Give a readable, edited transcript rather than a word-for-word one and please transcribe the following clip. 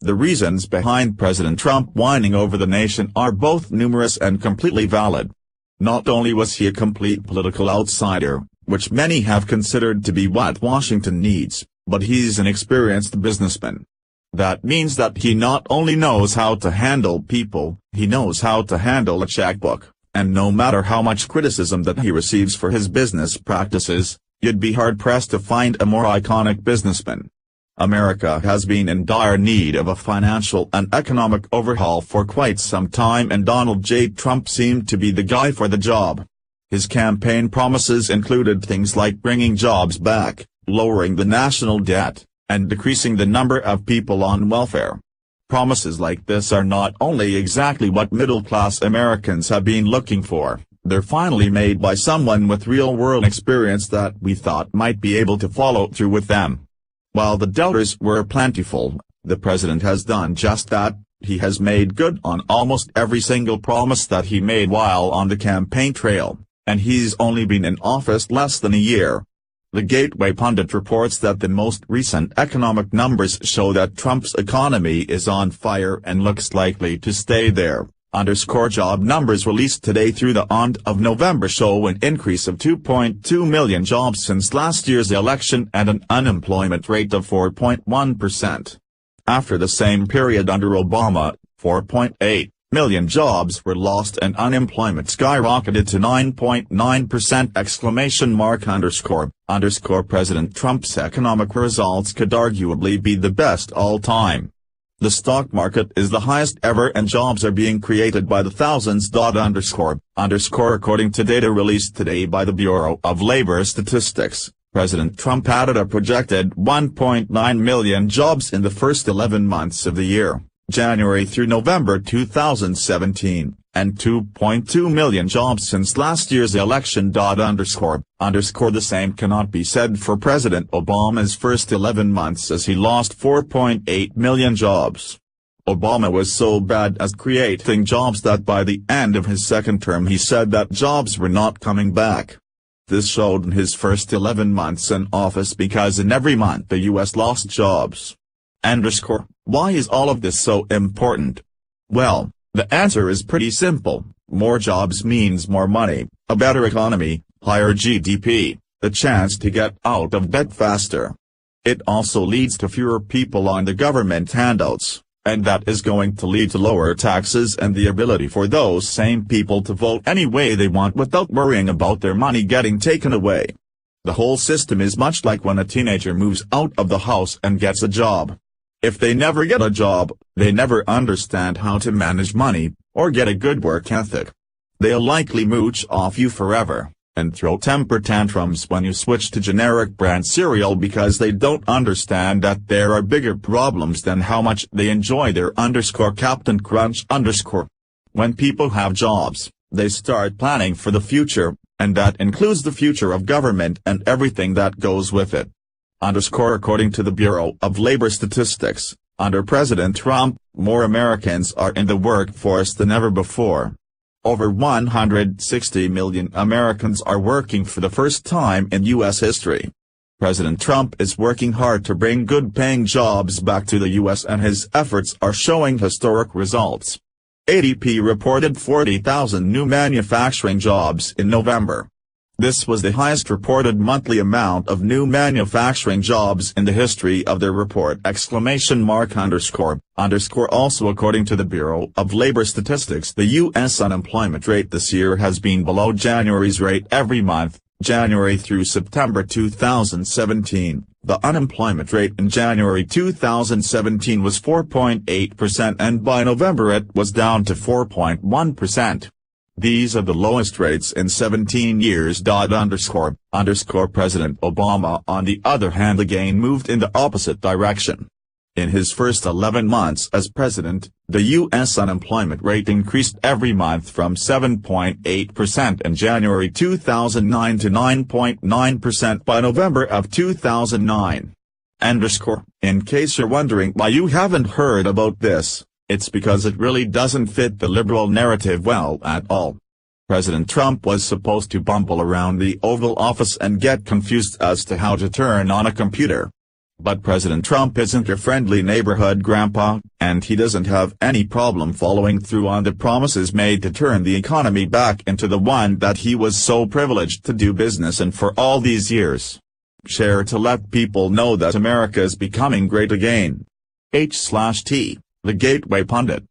The reasons behind President Trump whining over the nation are both numerous and completely valid. Not only was he a complete political outsider, which many have considered to be what Washington needs, but he's an experienced businessman. That means that he not only knows how to handle people, he knows how to handle a checkbook, and no matter how much criticism that he receives for his business practices, you'd be hard-pressed to find a more iconic businessman. America has been in dire need of a financial and economic overhaul for quite some time, and Donald J. Trump seemed to be the guy for the job. His campaign promises included things like bringing jobs back, lowering the national debt, and decreasing the number of people on welfare. Promises like this are not only exactly what middle-class Americans have been looking for, they're finally made by someone with real-world experience that we thought might be able to follow through with them. While the doubters were plentiful, the president has done just that. He has made good on almost every single promise that he made while on the campaign trail, and he's only been in office less than a year. The Gateway pundit reports that the most recent economic numbers show that Trump's economy is on fire and looks likely to stay there. Job numbers released today through the end of November show an increase of 2.2 million jobs since last year's election and an unemployment rate of 4.1%. After the same period under Obama, 4.8 million jobs were lost and unemployment skyrocketed to 9.9%! President Trump's economic results could arguably be the best all time. The stock market is the highest ever and jobs are being created by the thousands. According to data released today by the Bureau of Labor Statistics, President Trump added a projected 1.9 million jobs in the first 11 months of the year, January through November 2017, and 2.2 million jobs since last year's election. The same cannot be said for President Obama's first 11 months, as he lost 4.8 million jobs. Obama was so bad at creating jobs that by the end of his second term he said that jobs were not coming back. This showed in his first 11 months in office because in every month the U.S. lost jobs. Why is all of this so important? Well, the answer is pretty simple. More jobs means more money, a better economy, higher GDP, the chance to get out of debt faster. It also leads to fewer people on the government handouts, and that is going to lead to lower taxes and the ability for those same people to vote any way they want without worrying about their money getting taken away. The whole system is much like when a teenager moves out of the house and gets a job. If they never get a job, they never understand how to manage money, or get a good work ethic. They'll likely mooch off you forever, and throw temper tantrums when you switch to generic brand cereal because they don't understand that there are bigger problems than how much they enjoy their Captain Crunch. When people have jobs, they start planning for the future, and that includes the future of government and everything that goes with it. According to the Bureau of Labor Statistics, under President Trump, more Americans are in the workforce than ever before. Over 160 million Americans are working for the first time in U.S. history. President Trump is working hard to bring good-paying jobs back to the U.S. and his efforts are showing historic results. ADP reported 40,000 new manufacturing jobs in November. This was the highest reported monthly amount of new manufacturing jobs in the history of their report! Also according to the Bureau of Labor Statistics, the U.S. unemployment rate this year has been below January's rate every month. January through September 2017, the unemployment rate in January 2017 was 4.8% and by November it was down to 4.1%. These are the lowest rates in 17 years. President Obama, on the other hand, again moved in the opposite direction. In his first 11 months as president, the U.S. unemployment rate increased every month from 7.8% in January 2009 to 9.9% by November of 2009. In case you're wondering why you haven't heard about this, it's because it really doesn't fit the liberal narrative well at all. President Trump was supposed to bumble around the Oval Office and get confused as to how to turn on a computer. But President Trump isn't your friendly neighborhood grandpa, and he doesn't have any problem following through on the promises made to turn the economy back into the one that he was so privileged to do business in for all these years. Share to let people know that America is becoming great again. H/T, the Gateway Pundit.